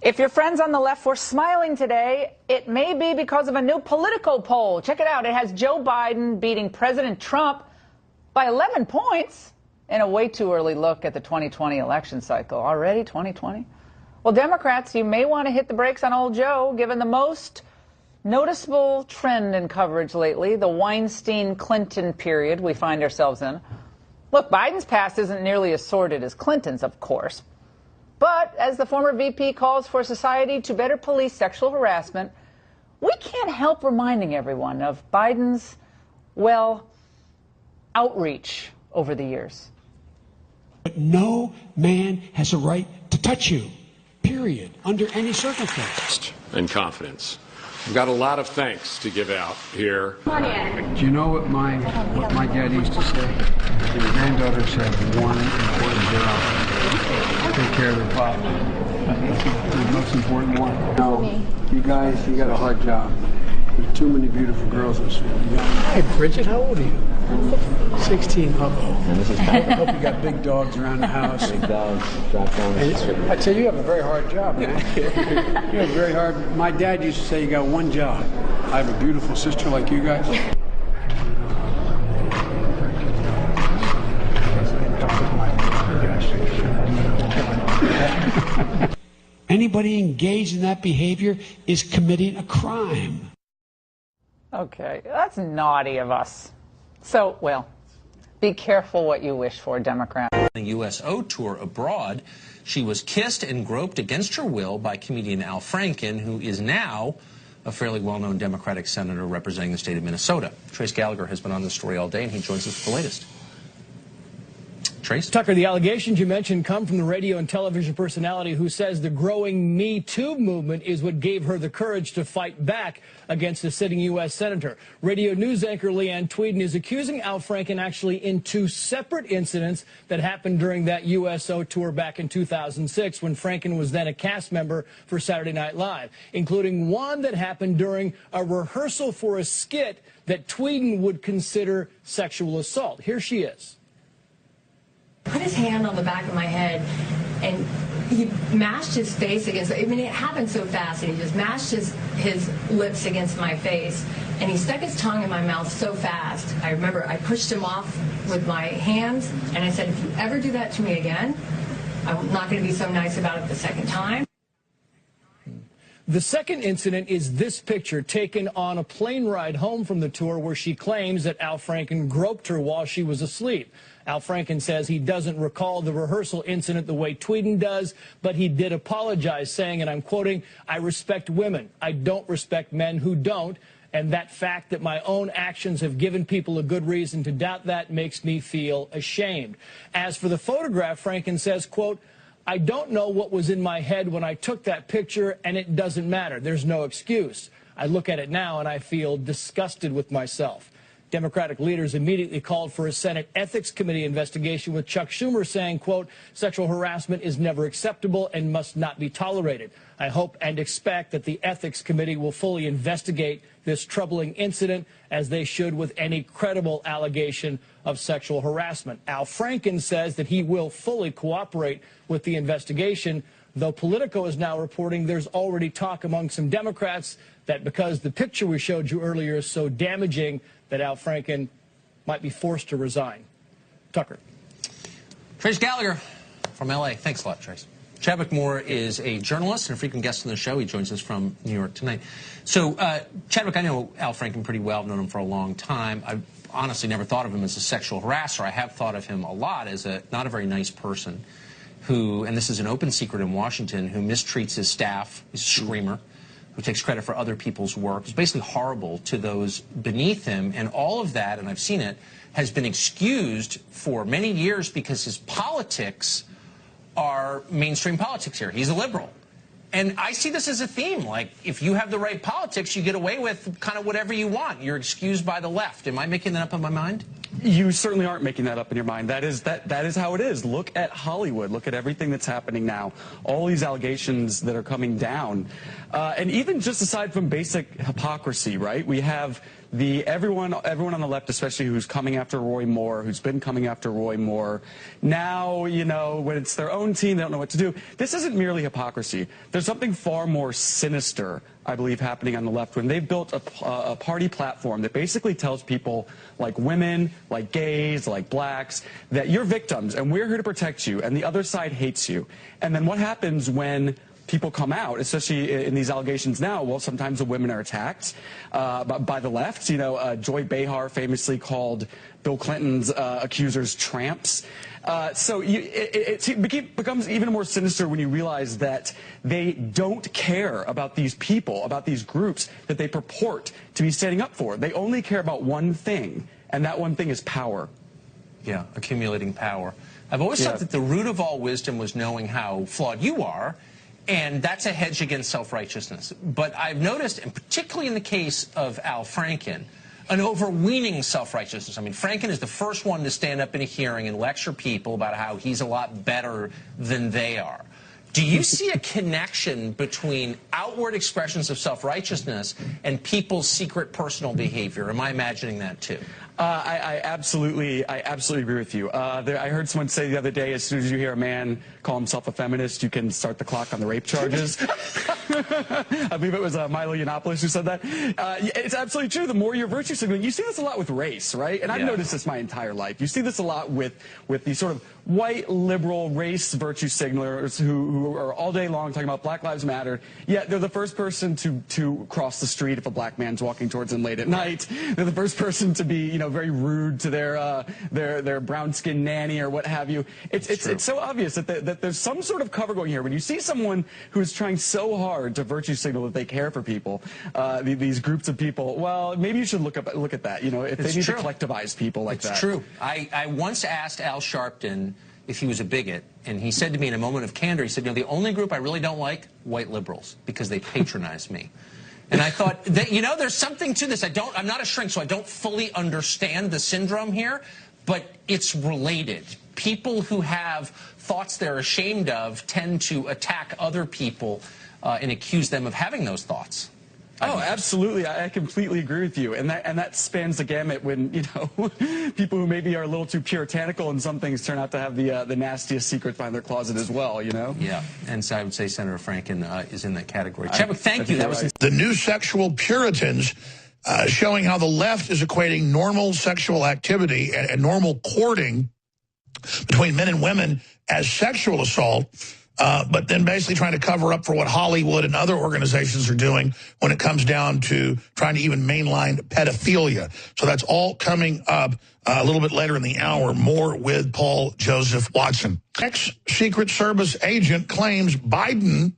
If your friends on the left were smiling today, it may be because of a new political poll. Check it out. It has Joe Biden beating President Trump by 11 points in a way too early look at the 2020 election cycle. Already 2020? Well, Democrats, you may want to hit the brakes on old Joe, given the most noticeable trend in coverage lately, the Weinstein-Clinton period we find ourselves in. Look, Biden's past isn't nearly as sordid as Clinton's, of course. But as the former VP calls for society to better police sexual harassment, we can't help reminding everyone of Biden's, well, outreach over the years. But no man has a right to touch you, period, under any circumstance. And confidence. I've got a lot of thanks to give out here. Do you know what my dad used to say? Your granddaughters have one important job. Take care of their father. The most important one. No, you guys, you got a hard job. There's too many beautiful girls in this world. Hi, Bridget, how old are you? 16. I hope you got big dogs around the house. Big dogs, drop down. I tell you, you have a very hard job, man. You have very hard. My dad used to say you got one job. I have a beautiful sister like you guys. Anybody engaged in that behavior is committing a crime. Okay, that's naughty of us. So, well, be careful what you wish for, Democrat. The USO tour abroad, she was kissed and groped against her will by comedian Al Franken, who is now a fairly well-known Democratic senator representing the state of Minnesota. Trace Gallagher has been on this story all day, and he joins us with the latest. Trace? Tucker, the allegations you mentioned come from the radio and television personality who says the growing Me Too movement is what gave her the courage to fight back against a sitting U.S. senator. Radio news anchor Leanne Tweeden is accusing Al Franken actually in two separate incidents that happened during that USO tour back in 2006 when Franken was then a cast member for Saturday Night Live, including one that happened during a rehearsal for a skit that Tweeden would consider sexual assault. Here she is. Put his hand on the back of my head, and he mashed his face against, I mean, it happened so fast, and he just mashed his lips against my face, and he stuck his tongue in my mouth so fast. I remember I pushed him off with my hands, and I said, if you ever do that to me again, I'm not going to be so nice about it the second time. The second incident is this picture taken on a plane ride home from the tour where she claims that Al Franken groped her while she was asleep. Al Franken says he doesn't recall the rehearsal incident the way Tweeden does, but he did apologize, saying, and I'm quoting, "I respect women. I don't respect men who don't. And that fact that my own actions have given people a good reason to doubt that makes me feel ashamed." As for the photograph, Franken says, quote, "I don't know what was in my head when I took that picture, and it doesn't matter. There's no excuse. I look at it now, and I feel disgusted with myself." Democratic leaders immediately called for a Senate Ethics Committee investigation, with Chuck Schumer saying, quote, "Sexual harassment is never acceptable and must not be tolerated. I hope and expect that the Ethics Committee will fully investigate this troubling incident, as they should with any credible allegation of sexual harassment." Al Franken says that he will fully cooperate with the investigation, though Politico is now reporting there's already talk among some Democrats that because the picture we showed you earlier is so damaging that Al Franken might be forced to resign. Tucker. Trace Gallagher from L.A. Thanks a lot, Trace. Chadwick Moore is a journalist and a frequent guest on the show. He joins us from New York tonight. So, Chadwick, I know Al Franken pretty well. I've known him for a long time. I've honestly never thought of him as a sexual harasser. I have thought of him a lot as not a very nice person who, and this is an open secret in Washington, who mistreats his staff. He's a screamer, who takes credit for other people's work. He's basically horrible to those beneath him. And all of that, and I've seen it, has been excused for many years because his politics are mainstream politics here. He's a liberal. And I see this as a theme. Like, if you have the right politics, you get away with kind of whatever you want. You're excused by the left. Am I making that up in my mind? You certainly aren't making that up in your mind. That is how it is. Look at Hollywood. Look at everything that's happening now. All these allegations that are coming down. And even just aside from basic hypocrisy, right? We have everyone on the left, especially who's coming after Roy Moore, who's been coming after Roy Moore, now, you know, when it's their own team, they don't know what to do. This isn't merely hypocrisy. There's something far more sinister, I believe, happening on the left when they've built a party platform that basically tells people like women, like gays, like blacks, that you're victims and we're here to protect you and the other side hates you. And then what happens when people come out, especially in these allegations now? Well, sometimes the women are attacked by the left. You know, Joy Behar famously called Bill Clinton's accusers tramps. So it becomes even more sinister when you realize that they don't care about these people, about these groups that they purport to be standing up for. They only care about one thing, and that one thing is power. Yeah, accumulating power. I've always thought that the root of all wisdom was knowing how flawed you are, and that's a hedge against self-righteousness. But I've noticed, and particularly in the case of Al Franken, an overweening self-righteousness. I mean, Franken is the first one to stand up in a hearing and lecture people about how he's a lot better than they are. Do you see a connection between outward expressions of self-righteousness and people's secret personal behavior? Am I imagining that too? I absolutely agree with you. I heard someone say the other day, as soon as you hear a man call himself a feminist, you can start the clock on the rape charges. I believe it was Milo Yiannopoulos who said that. It's absolutely true. The more you're virtue signaling, you see this a lot with race, right? And I've noticed this my entire life. You see this a lot with these sort of white liberal race virtue signalers who are all day long talking about Black Lives Matter, yet they're the first person to cross the street if a black man's walking towards them late at night. They're the first person to be, you know, very rude to their brown-skinned nanny or what have you. It's so obvious that there's some sort of cover going here. When you see someone who's trying so hard to virtue signal that they care for people, these groups of people, well, maybe you should look at that. You know, if they need to collectivize people like that. It's true. I once asked Al Sharpton if he was a bigot, and he said to me in a moment of candor, he said, you know, the only group I really don't like, white liberals, because they patronize me. And I thought that, you know, there's something to this. I'm not a shrink, so I don't fully understand the syndrome here, but it's related. People who have thoughts they're ashamed of tend to attack other people and accuse them of having those thoughts. Oh, absolutely. I completely agree with you. And that spans the gamut when, you know, people who maybe are a little too puritanical in some things turn out to have the nastiest secret behind their closet as well, you know? Yeah. And so I would say Senator Franken is in that category. Chadwick, thank you. That was the new sexual Puritans showing how the left is equating normal sexual activity and normal courting between men and women as sexual assault. But then basically trying to cover up for what Hollywood and other organizations are doing when it comes down to trying to even mainline pedophilia. So that's all coming up a little bit later in the hour. More with Paul Joseph Watson. Ex-Secret Service agent claims Biden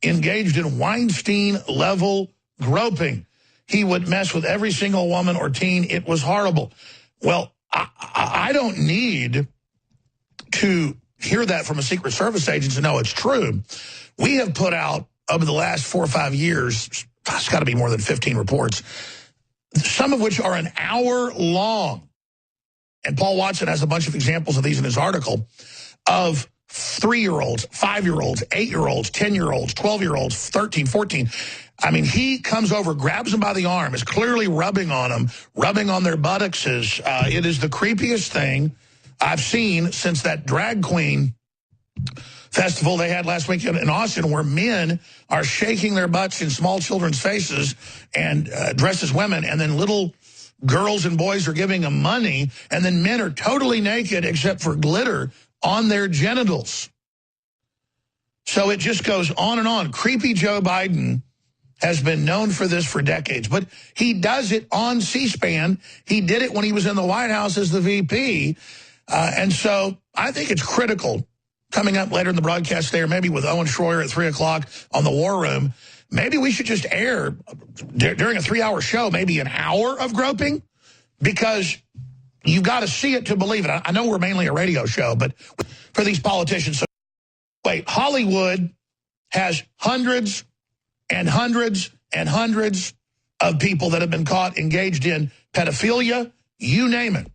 engaged in Weinstein-level groping. He would mess with every single woman or teen. It was horrible. Well, I don't need to hear that from a Secret Service agent to know it's true. We have put out, over the last 4 or 5 years, it's got to be more than 15 reports, some of which are an hour long. And Paul Watson has a bunch of examples of these in his article, of 3-year-olds, 5-year-olds, 8-year-olds, 10-year-olds, 12-year-olds, 13, 14. I mean, he comes over, grabs them by the arm, is clearly rubbing on them, rubbing on their buttocks. It is the creepiest thing I've seen since that drag queen festival they had last weekend in Austin, where men are shaking their butts in small children's faces and dressed as women, and then little girls and boys are giving them money, and then men are totally naked except for glitter on their genitals. So it just goes on and on. Creepy Joe Biden has been known for this for decades, but he does it on C-SPAN. He did it when he was in the White House as the VP. And so I think it's critical, coming up later in the broadcast there, maybe with Owen Schroyer at 3 o'clock on the War Room, maybe we should just air during a 3-hour show, maybe an hour of groping, because you've got to see it to believe it. I know we're mainly a radio show, but for these politicians, so wait, Hollywood has hundreds and hundreds and hundreds of people that have been caught engaged in pedophilia, you name it.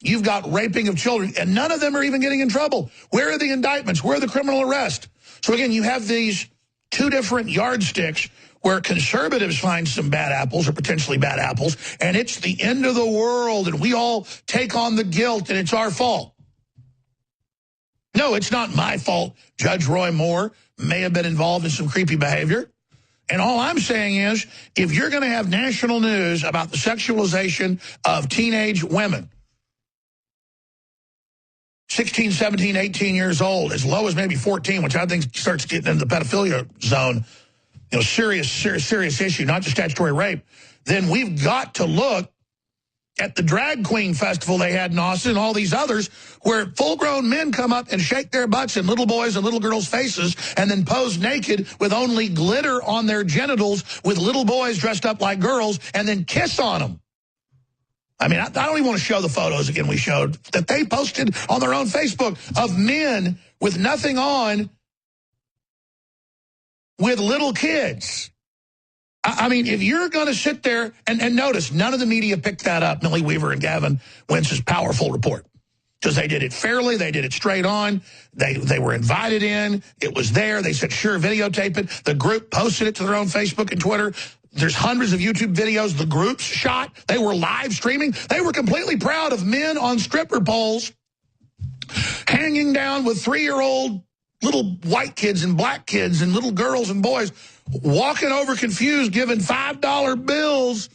You've got raping of children, and none of them are even getting in trouble. Where are the indictments? Where are the criminal arrests? So again, you have these two different yardsticks where conservatives find some bad apples or potentially bad apples, and it's the end of the world, and we all take on the guilt, and it's our fault. No, it's not my fault. Judge Roy Moore may have been involved in some creepy behavior. And all I'm saying is, if you're going to have national news about the sexualization of teenage women, 16, 17, 18 years old, as low as maybe 14, which I think starts getting into the pedophilia zone, you know, serious issue, not just statutory rape, then we've got to look at the drag queen festival they had in Austin and all these others where full-grown men come up and shake their butts in little boys' and little girls' faces and then pose naked with only glitter on their genitals with little boys dressed up like girls and then kiss on them. I mean, I don't even want to show the photos again we showed that they posted on their own Facebook of men with nothing on with little kids. I mean, if you're going to sit there and notice, none of the media picked that up, Millie Weaver and Gavin Wentz's powerful report, because they did it fairly. They did it straight on. They were invited in. It was there. They said, sure, videotape it. The group posted it to their own Facebook and Twitter. There's hundreds of YouTube videos the groups shot. They were live streaming. They were completely proud of men on stripper poles hanging down with 3-year-old little white kids and black kids and little girls and boys walking over confused, giving $5 bills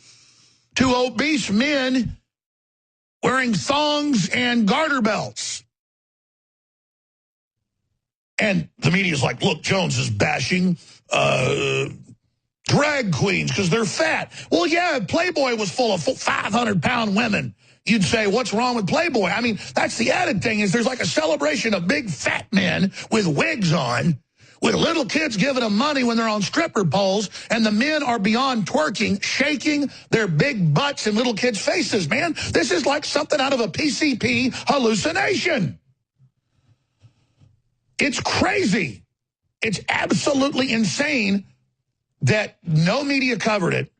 to obese men wearing thongs and garter belts. And the media's like, look, Jones is bashing drag queens because they're fat. Well, yeah, Playboy was full of 500-pound women. You'd say, what's wrong with Playboy? I mean, that's the added thing is there's like a celebration of big fat men with wigs on, with little kids giving them money when they're on stripper poles, and the men are beyond twerking, shaking their big butts in little kids' faces, man. This is like something out of a PCP hallucination. It's crazy. It's absolutely insane that no media covered it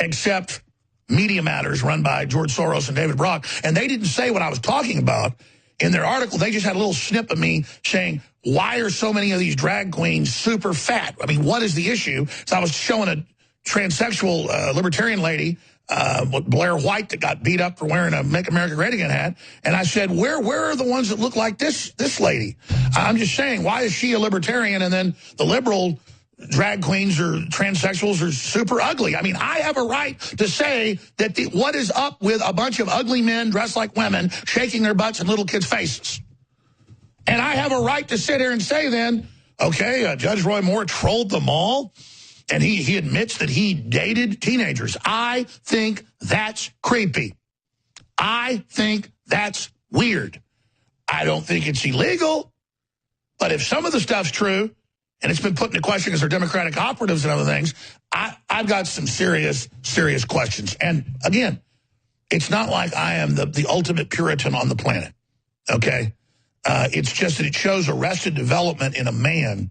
except Media Matters, run by George Soros and David Brock. And they didn't say what I was talking about in their article. They just had a little snip of me saying, why are so many of these drag queens super fat? I mean, what is the issue? So I was showing a transsexual libertarian lady, Blair White, that got beat up for wearing a Make America Great Again hat. And I said, where are the ones that look like this lady? I'm just saying, why is she a libertarian and then the liberal drag queens or transsexuals are super ugly? I mean, I have a right to say that what is up with a bunch of ugly men dressed like women shaking their butts in little kids' faces? And I have a right to sit here and say then, okay, Judge Roy Moore trolled them all, and he admits that he dated teenagers. I think that's creepy. I think that's weird. I don't think it's illegal, but if some of the stuff's true, and it's been put into question because they're Democratic operatives and other things, I've got some serious questions. And again, it's not like I am the ultimate Puritan on the planet, okay? It's just that it shows arrested development in a man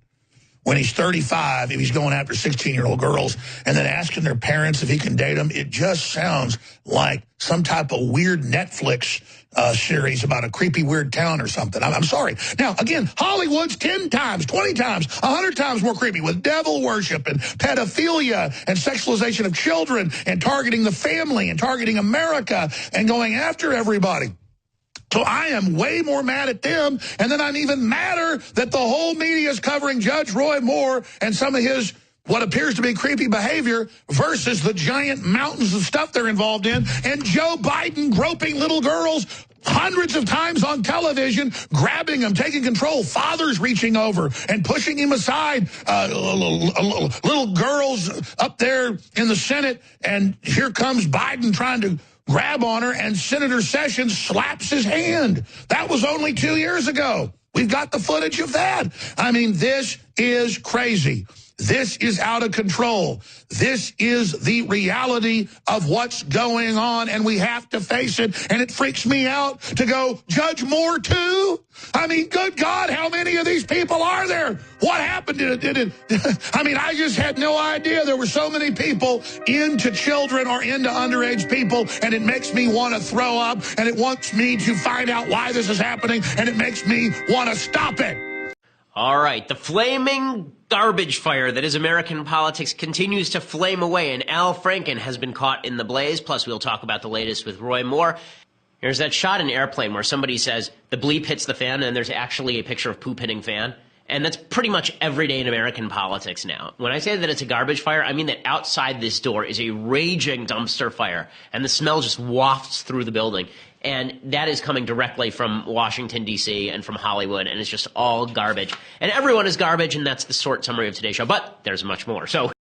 when he's 35, if he's going after 16-year-old girls, and then asking their parents if he can date them. It just sounds like some type of weird Netflix series about a creepy, weird town or something. I'm sorry. Now, again, Hollywood's 10 times, 20 times, 100 times more creepy with devil worship and pedophilia and sexualization of children and targeting the family and targeting America and going after everybody. So I am way more mad at them, and then I'm even madder that the whole media is covering Judge Roy Moore and some of his what appears to be creepy behavior versus the giant mountains of stuff they're involved in, and Joe Biden groping little girls hundreds of times on television, grabbing them, taking control, fathers reaching over and pushing him aside, little girls up there in the Senate, and here comes Biden trying to grab on her, and Senator Sessions slaps his hand. That was only 2 years ago. We've got the footage of that. I mean, this is crazy. This is out of control. This is the reality of what's going on, and we have to face it. And it freaks me out to go, Judge Moore too? I mean, good God, how many of these people are there? What happened? I mean, I just had no idea there were so many people into children or into underage people, and it makes me want to throw up, and it wants me to find out why this is happening, and it makes me want to stop it. All right, the flaming garbage fire that is American politics continues to flame away, and Al Franken has been caught in the blaze. Plus, we'll talk about the latest with Roy Moore. There's that shot in Airplane where somebody says the bleep hits the fan, and there's actually a picture of poop hitting fan. And that's pretty much every day in American politics now. When I say that it's a garbage fire, I mean that outside this door is a raging dumpster fire, and the smell just wafts through the building. And that is coming directly from Washington, D.C. and from Hollywood, and it's just all garbage. And everyone is garbage, and that's the short summary of today's show. But there's much more. So